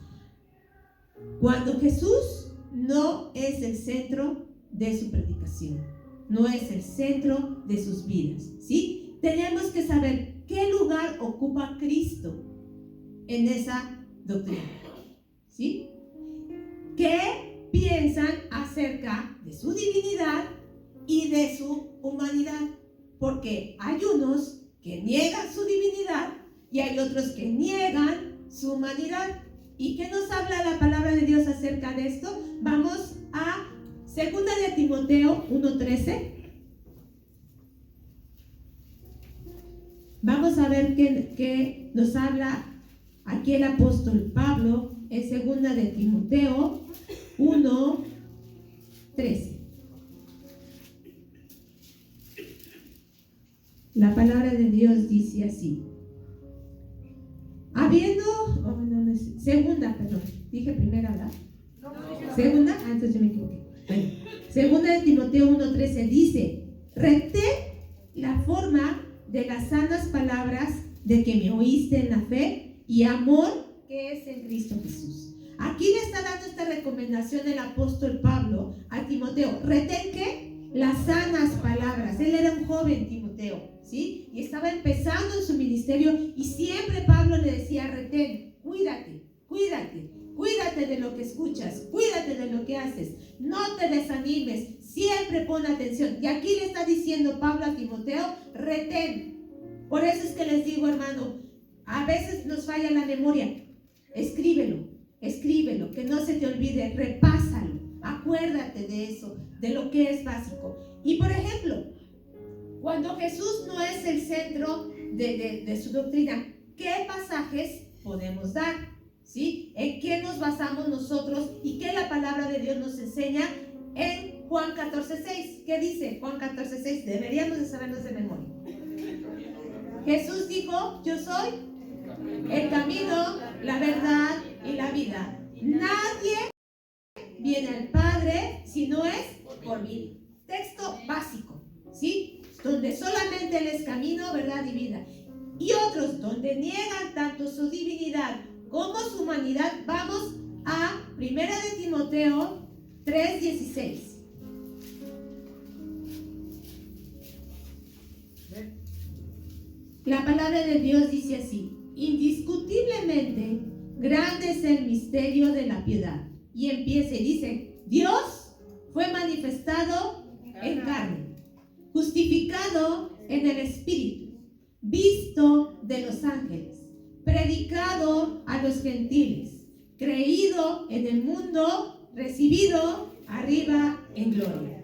Cuando Jesús no es el centro de su predicación, no es el centro de sus vidas, ¿sí? Tenemos que saber qué lugar ocupa Cristo en esa doctrina, ¿sí? ¿Qué piensan acerca de su divinidad y de su humanidad? Porque hay unos que niegan su divinidad y hay otros que niegan su humanidad. ¿Y qué nos habla la palabra de Dios acerca de esto? Vamos a 2 de Timoteo 1:13. Vamos a ver qué nos habla aquí el apóstol Pablo en 2 de Timoteo 1:13. La palabra de Dios dice así. Dije primera, ¿verdad? Segunda, entonces yo me equivoqué. Bueno, 2 de Timoteo 1:13 dice: retén la forma de las sanas palabras de que me oíste en la fe y amor que es en Cristo Jesús. Aquí le está dando esta recomendación el apóstol Pablo a Timoteo. Retén ¿qué? Las sanas palabras. Él era un joven, Timoteo, ¿sí? Y estaba empezando en su ministerio, y siempre Pablo le decía: retén, cuídate de lo que escuchas, cuídate de lo que haces, no te desanimes, siempre pon atención. Y aquí le está diciendo Pablo a Timoteo: retén. Por eso es que les digo, hermano, a veces nos falla la memoria. Escríbelo, que no se te olvide, repásalo, acuérdate de eso, de lo que es básico. Y por ejemplo, cuando Jesús no es el centro de su doctrina, ¿qué pasajes podemos dar? ¿Sí? ¿En qué nos basamos nosotros y qué la palabra de Dios nos enseña en Juan 14:6? ¿Qué dice Juan 14:6? Deberíamos de sabernos de memoria. Jesús dijo: yo soy el camino, la verdad y la vida. Nadie viene al Padre si no es por mí. Texto básico, ¿sí? Donde solamente Él es camino, verdad y vida. Y otros donde niegan tanto su divinidad como su humanidad. Vamos a 1 de Timoteo 3:16. La palabra de Dios dice así: indiscutiblemente grande es el misterio de la piedad. Y empieza y dice: Dios fue manifestado en carne, justificado en el Espíritu, visto de los ángeles, predicado a los gentiles, creído en el mundo, recibido arriba en gloria.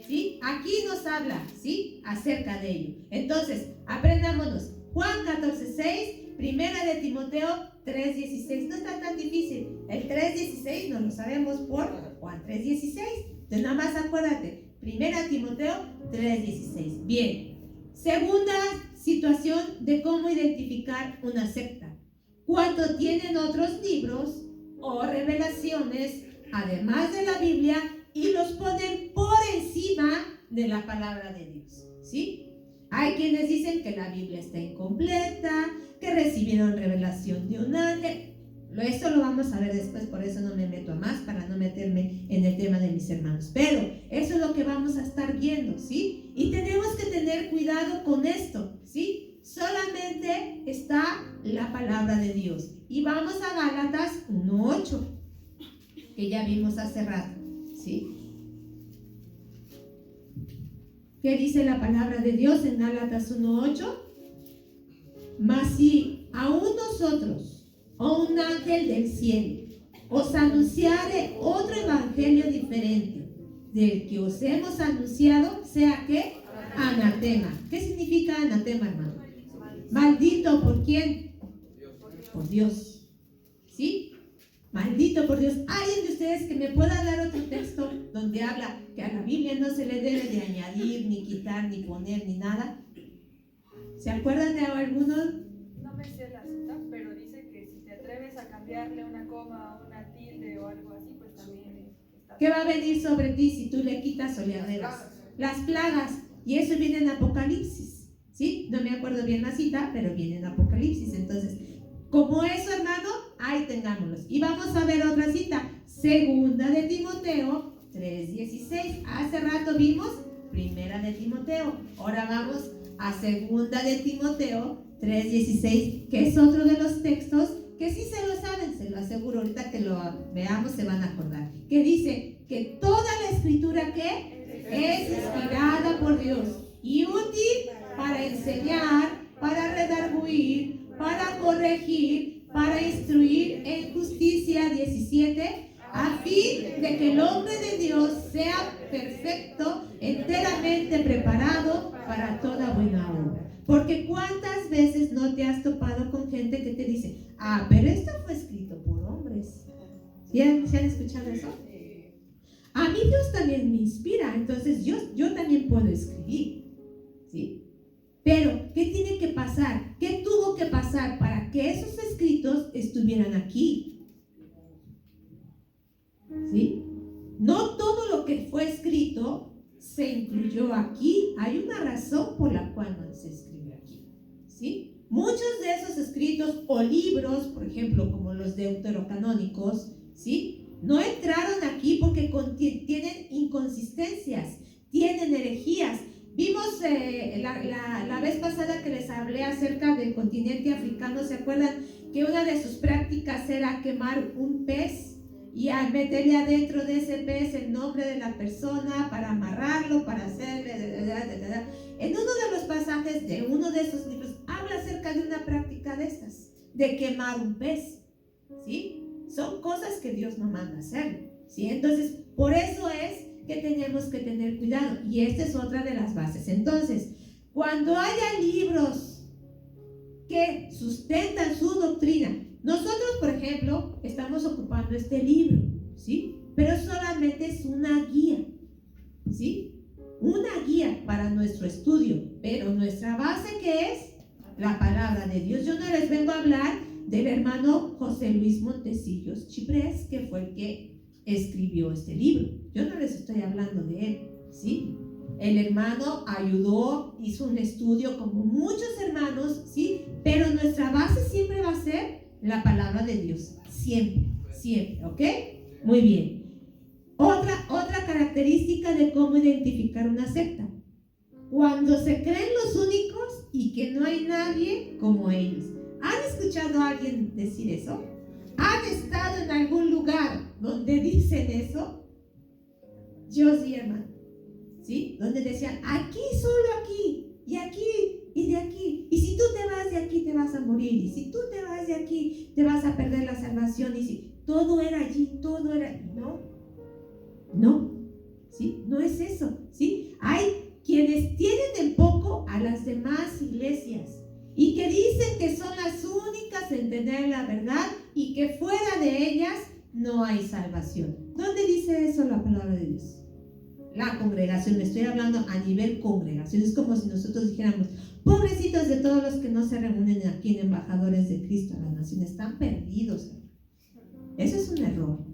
¿Sí? Aquí nos habla, ¿sí?, acerca de ello. Entonces, aprendámonos Juan 14:6, 1 de Timoteo 3:16. No está tan difícil. El 3:16 no lo sabemos por Juan 3:16. Entonces, nada más acuérdate, 1 Timoteo 3:16. Bien. Segunda situación de cómo identificar una secta: cuando tienen otros libros o revelaciones además de la Biblia, y los ponen por encima de la palabra de Dios, ¿sí? Hay quienes dicen que la Biblia está incompleta, que recibieron revelación de un ángel. Esto lo vamos a ver después, por eso no me meto a más, para no meterme en el tema de mis hermanos. Pero eso es lo que vamos a estar viendo, ¿sí? Y tenemos que tener cuidado con esto, ¿sí? Solamente está la palabra de Dios. Y vamos a Gálatas 1:8, que ya vimos hace rato, ¿sí? ¿Qué dice la palabra de Dios en Gálatas 1:8? Mas si aún nosotros, o un ángel del cielo, os anunciare otro evangelio diferente del que os hemos anunciado, sea que anatema. ¿Qué significa anatema, hermano? Maldito. ¿Por quién? Por Dios. ¿Sí? Maldito por Dios. ¿Alguien de ustedes que me pueda dar otro texto donde habla que a la Biblia no se le debe de añadir, ni quitar, ni poner, ni nada? ¿Se acuerdan de algunos? No me sé la cita, pero dice que si te atreves a cambiarle una coma o una tilde o algo así, pues también está. ¿Qué va a venir sobre ti si tú le quitas o le agregas? Las plagas. Y eso viene en Apocalipsis, ¿sí? No me acuerdo bien la cita, pero viene en Apocalipsis. Entonces, como eso, hermano, ahí tengámoslos. Y vamos a ver otra cita. Segunda de Timoteo 3:16. Hace rato vimos Primera de Timoteo. Ahora vamos a Segunda de Timoteo 3:16, que es otro de los textos que sí se lo saben, se lo aseguro. Ahorita que lo veamos se van a acordar. Que dice que toda la escritura que es inspirada por Dios y útil para enseñar, para redarguir, para corregir, para instruir en justicia. 17, a fin de que el hombre de Dios sea perfecto, enteramente preparado para toda buena obra. Porque ¿cuántas veces no te has topado con gente que te dice, pero esto fue escrito por hombres? ¿Se han escuchado eso? A mí Dios también me inspira, entonces yo también puedo escribir, ¿sí? Pero, ¿qué tiene que pasar? ¿Qué tuvo que pasar para que esos escritos estuvieran aquí? ¿Sí? No todo lo que fue escrito se incluyó aquí. Hay una razón por la cual no se escribió aquí, ¿sí? Muchos de esos escritos o libros, por ejemplo, como los deuterocanónicos, ¿sí?, no entraron aquí porque tienen inconsistencias, tienen herejías. Vimos la vez pasada que les hablé acerca del continente africano. ¿Se acuerdan que una de sus prácticas era quemar un pez y meterle adentro de ese pez el nombre de la persona para amarrarlo, para hacerle... En uno de los pasajes de uno de esos libros habla acerca de una práctica de estas, de quemar un pez, ¿sí? Son cosas que Dios no manda hacer, ¿sí? Entonces, por eso es que tenemos que tener cuidado. Y esta es otra de las bases. Entonces, cuando haya libros que sustentan su doctrina, nosotros, por ejemplo, estamos ocupando este libro, ¿sí? Pero solamente es una guía, ¿sí? Una guía para nuestro estudio. Pero nuestra base, ¿qué es? La palabra de Dios. Yo no les vengo a hablar del hermano José Luis Montecillos Chiprés, que fue el que escribió este libro. Yo no les estoy hablando de él, ¿sí? El hermano ayudó, hizo un estudio como muchos hermanos, ¿sí? Pero nuestra base siempre va a ser la palabra de Dios, siempre, siempre, ¿ok? Muy bien. Otra característica de cómo identificar una secta: cuando se creen los únicos y que no hay nadie como ellos. ¿Han escuchado a alguien decir eso? ¿Han estado en algún lugar donde dicen eso? Yo sí, hermano, ¿sí? Donde decían, aquí, solo aquí, y aquí, y de aquí. Y si tú te vas de aquí, te vas a morir. Y si tú te vas de aquí, te vas a perder la salvación. Y si todo era allí, todo era... No, ¿sí? No es eso, ¿sí? Hay quienes tienen en poco a las demás iglesias y que dicen que son las únicas en tener la verdad y que fuera de ellas no hay salvación. ¿Dónde dice eso la palabra de Dios? La congregación, estoy hablando a nivel congregación. Es como si nosotros dijéramos, pobrecitos de todos los que no se reúnen aquí en Embajadores de Cristo a la Nación, están perdidos. Eso es un error.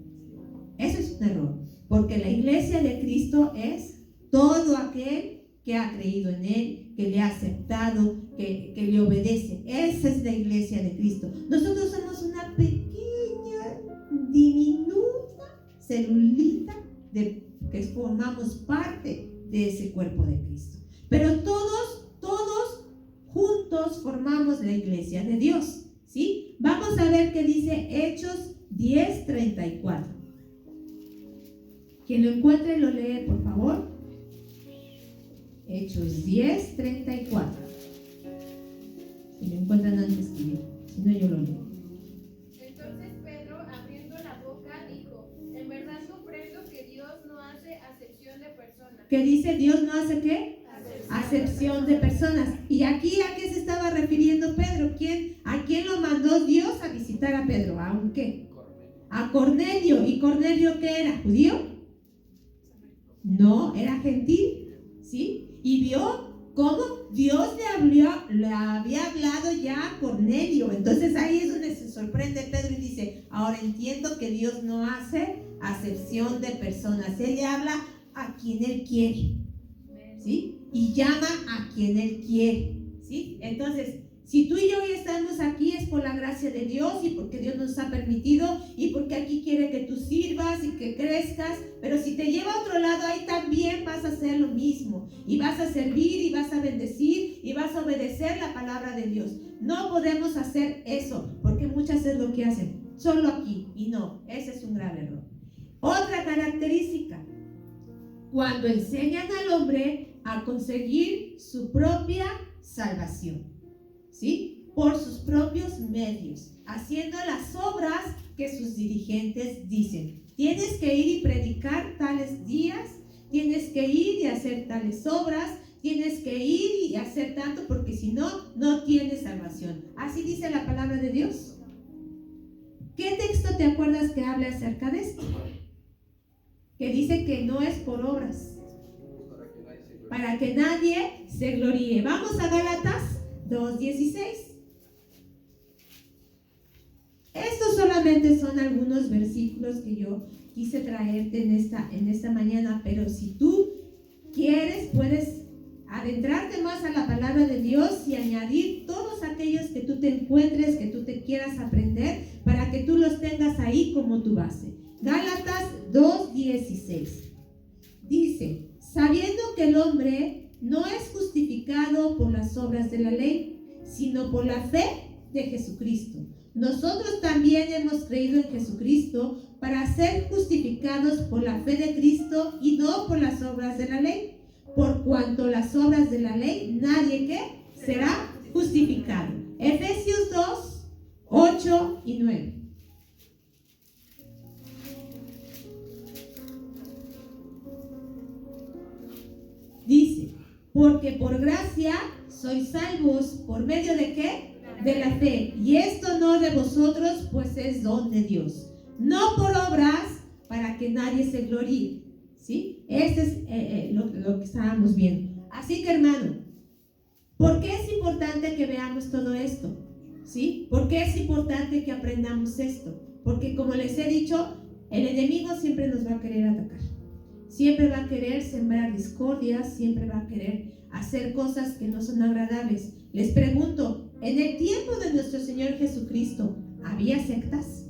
Eso es un error, porque la iglesia de Cristo es todo aquel que ha creído en Él, que le ha aceptado, que le obedece. Esa es la iglesia de Cristo. Nosotros somos una pequeña, diminuta celulita que formamos parte de ese cuerpo de Cristo. Pero todos juntos formamos la iglesia de Dios, ¿sí? Vamos a ver qué dice Hechos 10:34. Quien lo encuentre lo lee, por favor. Hechos 10:34. Si lo encuentran antes que yo, si no, yo lo leo. Entonces Pedro, abriendo la boca, dijo: en verdad comprendo que Dios no hace acepción de personas. ¿Qué dice? ¿Dios no hace qué? Acepción de personas. ¿Y aquí a qué se estaba refiriendo Pedro? ¿A quién lo mandó Dios a visitar a Pedro? ¿A un qué? A Cornelio. ¿Y Cornelio qué era? ¿Judío? No, era gentil, ¿sí? Y vio cómo Dios le había hablado ya a Cornelio. Entonces ahí es donde se sorprende Pedro y dice: ahora entiendo que Dios no hace acepción de personas. Él le habla a quien Él quiere, ¿sí? Y llama a quien Él quiere, ¿sí? Entonces, si tú y yo hoy estamos aquí es por la gracia de Dios y porque Dios nos ha permitido y porque aquí quiere que tú sirvas y que crezcas. Pero si te lleva a otro lado, ahí también vas a hacer lo mismo y vas a servir y vas a bendecir y vas a obedecer la palabra de Dios. No podemos hacer eso porque muchas es lo que hacen, solo aquí, y no, ese es un grave error. Otra característica: cuando enseñan al hombre a conseguir su propia salvación, ¿sí? Por sus propios medios, haciendo las obras que sus dirigentes dicen. Tienes que ir y predicar tales días, tienes que ir y hacer tales obras, tienes que ir y hacer tanto, porque si no, no tienes salvación. Así dice la palabra de Dios. ¿Qué texto te acuerdas que habla acerca de esto? Que dice que no es por obras, para que nadie se gloríe. Vamos a Gálatas 2:16. Estos solamente son algunos versículos que yo quise traerte en esta mañana, pero si tú quieres, puedes adentrarte más a la palabra de Dios y añadir todos aquellos que tú te encuentres, que tú te quieras aprender, para que tú los tengas ahí como tu base. Gálatas 2:16 dice: sabiendo que el hombre no es justificado por las obras de la ley, sino por la fe de Jesucristo. Nosotros también hemos creído en Jesucristo para ser justificados por la fe de Cristo y no por las obras de la ley. Por cuanto las obras de la ley, nadie que será justificado. Efesios 2:8-9. Dice: porque por gracia sois salvos, ¿por medio de qué? De la fe. Y esto no de vosotros, pues es don de Dios. No por obras, para que nadie se gloríe. ¿Sí? Este es lo que estábamos viendo. Así que, hermano, ¿por qué es importante que veamos todo esto? ¿Sí? ¿Por qué es importante que aprendamos esto? Porque, como les he dicho, el enemigo siempre nos va a querer atacar. Siempre va a querer sembrar discordia, siempre va a querer hacer cosas que no son agradables. Les pregunto, ¿en el tiempo de nuestro Señor Jesucristo había sectas?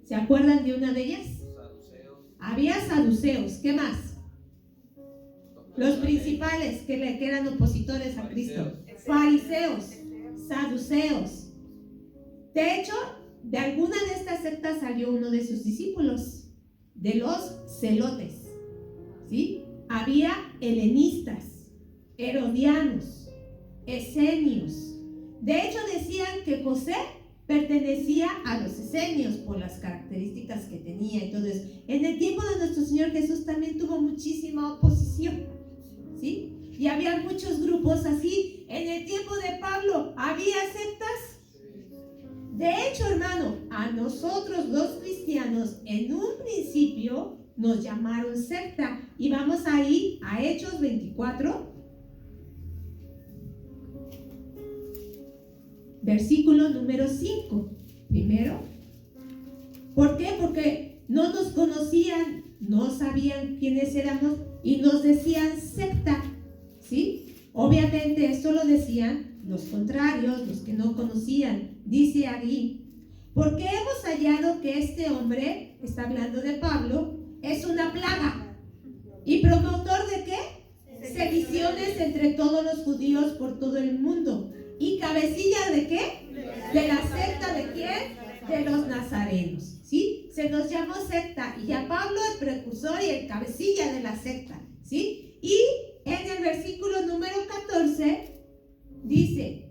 ¿Se acuerdan de una de ellas? Había saduceos. ¿Qué más? Los principales que eran opositores a Cristo. Fariseos, saduceos. De hecho, de alguna de estas sectas salió uno de sus discípulos, de los celotes, ¿sí? Había helenistas, herodianos, esenios. De hecho, decían que José pertenecía a los esenios por las características que tenía. Entonces, en el tiempo de nuestro Señor Jesús también tuvo muchísima oposición, ¿sí? Y había muchos grupos así. En el tiempo de Pablo había sectas. De hecho, hermano, a nosotros los cristianos en un principio nos llamaron secta. Y vamos ahí a Hechos 24, versículo número 5. Primero, ¿por qué? Porque no nos conocían, no sabían quiénes éramos y nos decían secta, ¿sí? Obviamente esto lo decían los contrarios, los que no conocían. Dice ahí, porque hemos hallado que este hombre, está hablando de Pablo, es una plaga y promotor de ¿qué? Sediciones entre todos los judíos por todo el mundo. ¿Y cabecilla de qué? De la secta de quién? De los nazarenos, ¿sí? Se nos llamó secta y a Pablo el precursor y el cabecilla de la secta, ¿sí? Y en el versículo número 14 dice,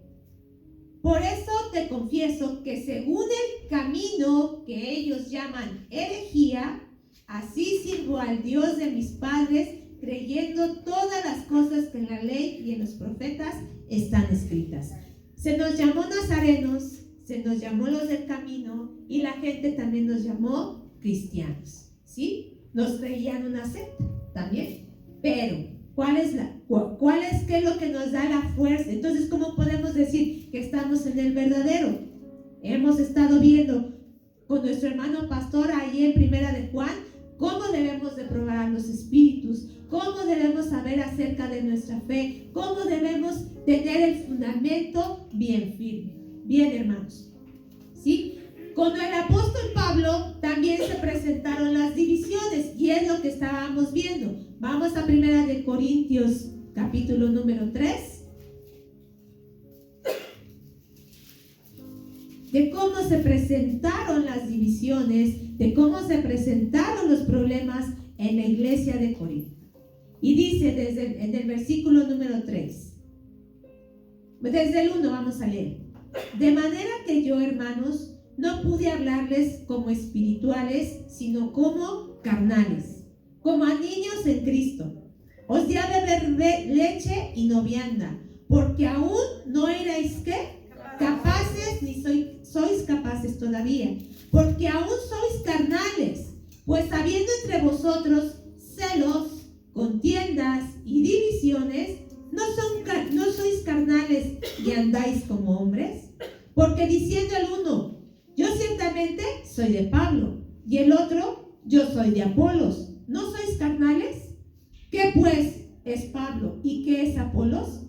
por eso te confieso que según el camino que ellos llaman herejía, así sirvo al Dios de mis padres, creyendo todas las cosas que en la ley y en los profetas están escritas. Se nos llamó nazarenos, se nos llamó los del camino y la gente también nos llamó cristianos, ¿sí? Nos creían una secta también, pero ¿cuál es qué es lo que nos da la fuerza? Entonces, ¿cómo podemos decir que estamos en el verdadero? Hemos estado viendo con nuestro hermano pastor ahí en Primera de Juan cómo debemos de probar a los espíritus, cómo debemos saber acerca de nuestra fe, cómo debemos tener el fundamento bien firme. Bien, hermanos, ¿sí? Con el apóstol Pablo también se presentaron las divisiones y es lo que estábamos viendo. Vamos a Primera de Corintios, capítulo número 3. De cómo se presentaron las divisiones, de cómo se presentaron los problemas en la iglesia de Corinto. Y dice en el versículo número 3, desde el 1 vamos a leer. De manera que yo, hermanos, no pude hablarles como espirituales, sino como carnales, como a niños en Cristo. Os di a beber leche y no vianda, porque aún no erais ¿qué? Capaces, ni sois capaces todavía, porque aún sois carnales, pues habiendo entre vosotros celos, contiendas y divisiones, ¿no sois carnales y andáis como hombres? Porque diciendo el uno, yo ciertamente soy de Pablo, y el otro, yo soy de Apolos, ¿no sois carnales? ¿Qué pues es Pablo y qué es Apolos?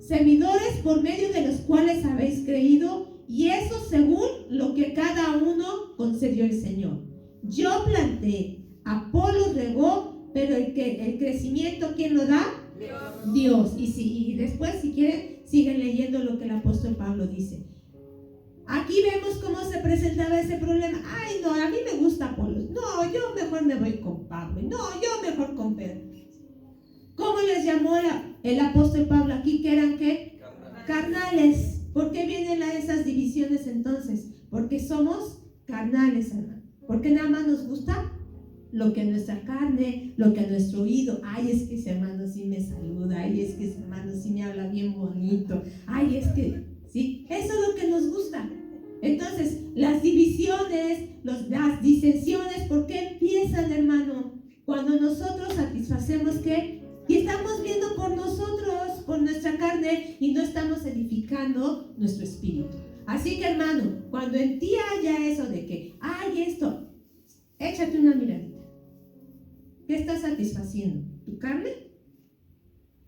Servidores por medio de los cuales habéis creído, y eso según lo que cada uno concedió el Señor. Yo planté, Apolos regó, pero el crecimiento, ¿quién lo da? Dios. Y después, si quieren, siguen leyendo lo que el apóstol Pablo dice. Aquí vemos cómo se presentaba ese problema. Ay, no, a mí me gusta Apolos. No, yo mejor me voy con Pablo. No, yo mejor con Pedro. ¿Cómo les llamó el apóstol Pablo aquí? ¿Que eran qué? Carnales. ¿Por qué vienen esas divisiones entonces? Porque somos carnales, hermano. Porque nada más nos gusta lo que nuestra carne, lo que a nuestro oído. Ay, es que ese hermano sí me saluda. Ay, es que ese hermano sí me habla bien bonito. Ay, es que, sí, eso es lo que nos gusta. Entonces, las divisiones, las disensiones, ¿por qué empiezan, hermano? Cuando nosotros satisfacemos ¿qué? Y estamos viendo por nosotros, por nuestra carne, y no estamos edificando nuestro espíritu. Así que, hermano, cuando en ti haya eso de que, ay, esto, échate una miradita. ¿Qué estás satisfaciendo? ¿Tu carne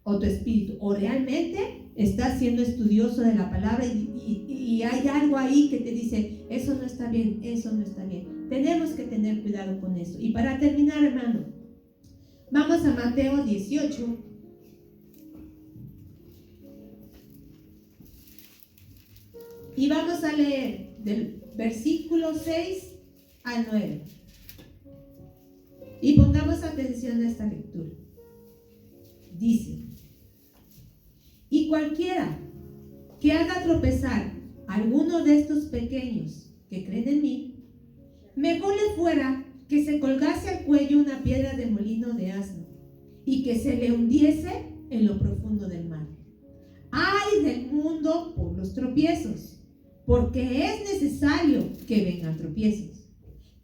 o tu espíritu? ¿O realmente estás siendo estudioso de la palabra y hay algo ahí que te dice, eso no está bien, eso no está bien? Tenemos que tener cuidado con eso. Y para terminar, hermano, vamos a Mateo 18. Y vamos a leer del versículo 6 al 9. Y pongamos atención a esta lectura. Dice, y cualquiera que haga tropezar a alguno de estos pequeños que creen en mí, mejor le fuera que se colgase al cuello una piedra de molino de asno y que se le hundiese en lo profundo del mar. ¡Ay del mundo por los tropiezos! Porque es necesario que vengan tropiezos.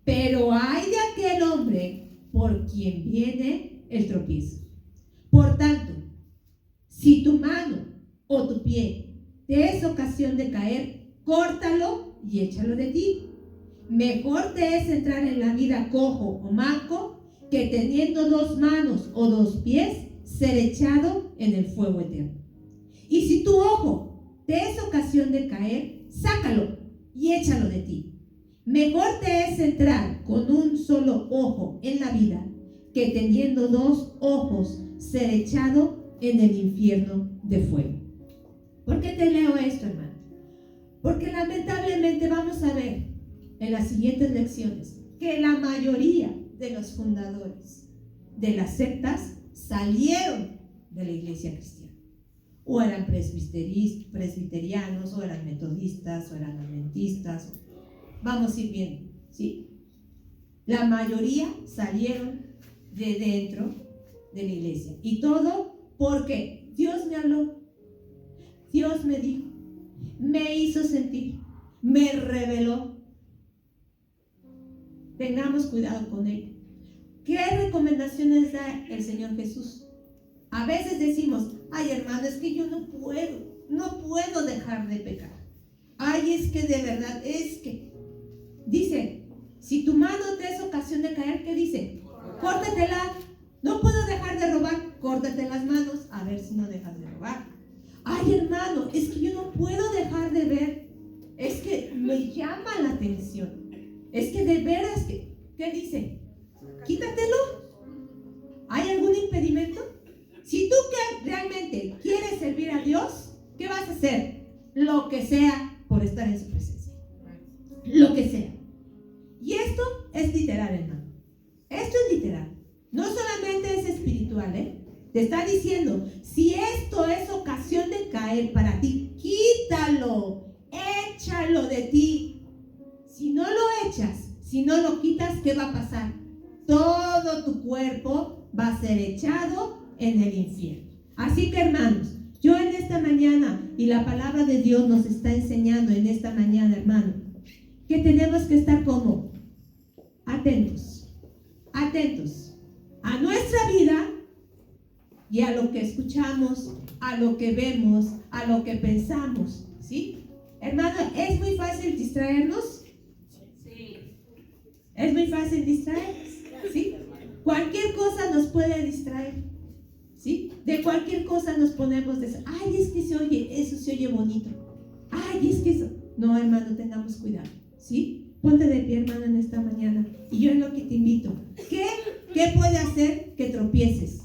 Pero ay de aquel hombre por quien viene el tropiezo. Por tanto, si tu mano o tu pie te es ocasión de caer, córtalo y échalo de ti. Mejor te es entrar en la vida cojo o manco que teniendo 2 manos o 2 pies ser echado en el fuego eterno. Y si tu ojo te es ocasión de caer, sácalo y échalo de ti. Mejor te es entrar con un solo ojo en la vida que teniendo 2 ojos ser echado en el infierno de fuego. ¿Por qué te leo esto, hermano? Porque lamentablemente vamos a ver en las siguientes lecciones que la mayoría de los fundadores de las sectas salieron de la iglesia cristiana. O eran presbiterianos, o eran metodistas, o eran adventistas. Vamos a ir viendo, ¿sí? La mayoría salieron de dentro de la iglesia. Y todo porque Dios me habló, Dios me dijo, me hizo sentir, me reveló. Tengamos cuidado con ello. ¿Qué recomendaciones da el Señor Jesús? A veces decimos, ay hermano, es que yo no puedo dejar de pecar. Ay, es que de verdad, es que. Dice, si tu mano te es ocasión de caer, ¿qué dice? Córtatela. No puedo dejar de robar, córtate las manos, a ver si no dejas de robar. Ay hermano, es que yo no puedo dejar de ver, es que me llama la atención, es que de veras, ¿qué dice? Quítatelo. ¿Hay algún impedimento? Si tú que realmente quieres servir a Dios, ¿qué vas a hacer? Lo que sea por estar en su presencia. Lo que sea. Y esto es literal, hermano. Esto es literal. No solamente es espiritual, Te está diciendo, si esto es ocasión de caer para ti, quítalo, échalo de ti. Si no lo echas, si no lo quitas, ¿qué va a pasar? Todo tu cuerpo va a ser echado en el infierno. Así que, hermanos, yo en esta mañana, y la palabra de Dios nos está enseñando en esta mañana, hermano, que tenemos que estar como atentos a nuestra vida y a lo que escuchamos, a lo que vemos, a lo que pensamos, ¿sí? Hermano, ¿es muy fácil distraernos? Sí. ¿Es muy fácil distraernos? ¿Sí? Cualquier cosa nos puede distraer, ¿sí? De cualquier cosa nos ponemos de, ay, es que eso se oye bonito. Ay, es que eso. No, hermano, tengamos cuidado, ¿sí? Ponte de pie, hermano, en esta mañana. Y yo es lo que te invito. ¿Qué puede hacer que tropieces?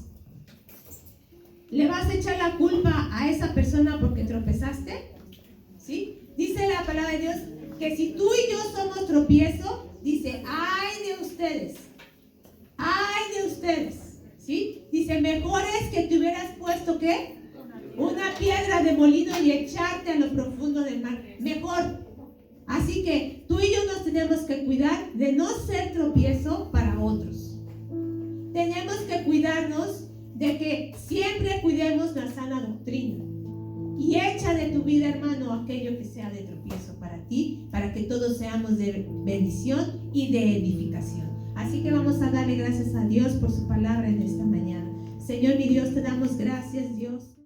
¿Le vas a echar la culpa a esa persona porque tropezaste? ¿Sí? Dice la palabra de Dios que si tú y yo somos tropiezo, dice, ay de ustedes, ¿sí? Dice, mejor es que te hubieras puesto, ¿qué? Una piedra de molino y echarte a lo profundo del mar. Mejor. Así que tú y yo nos tenemos que cuidar de no ser tropiezo para otros. Tenemos que cuidarnos de que siempre cuidemos la sana doctrina. Y echa de tu vida, hermano, aquello que sea de tropiezo para ti, para que todos seamos de bendición y de edificación. Así que vamos a darle gracias a Dios por su palabra en esta mañana. Señor mi Dios, te damos gracias, Dios.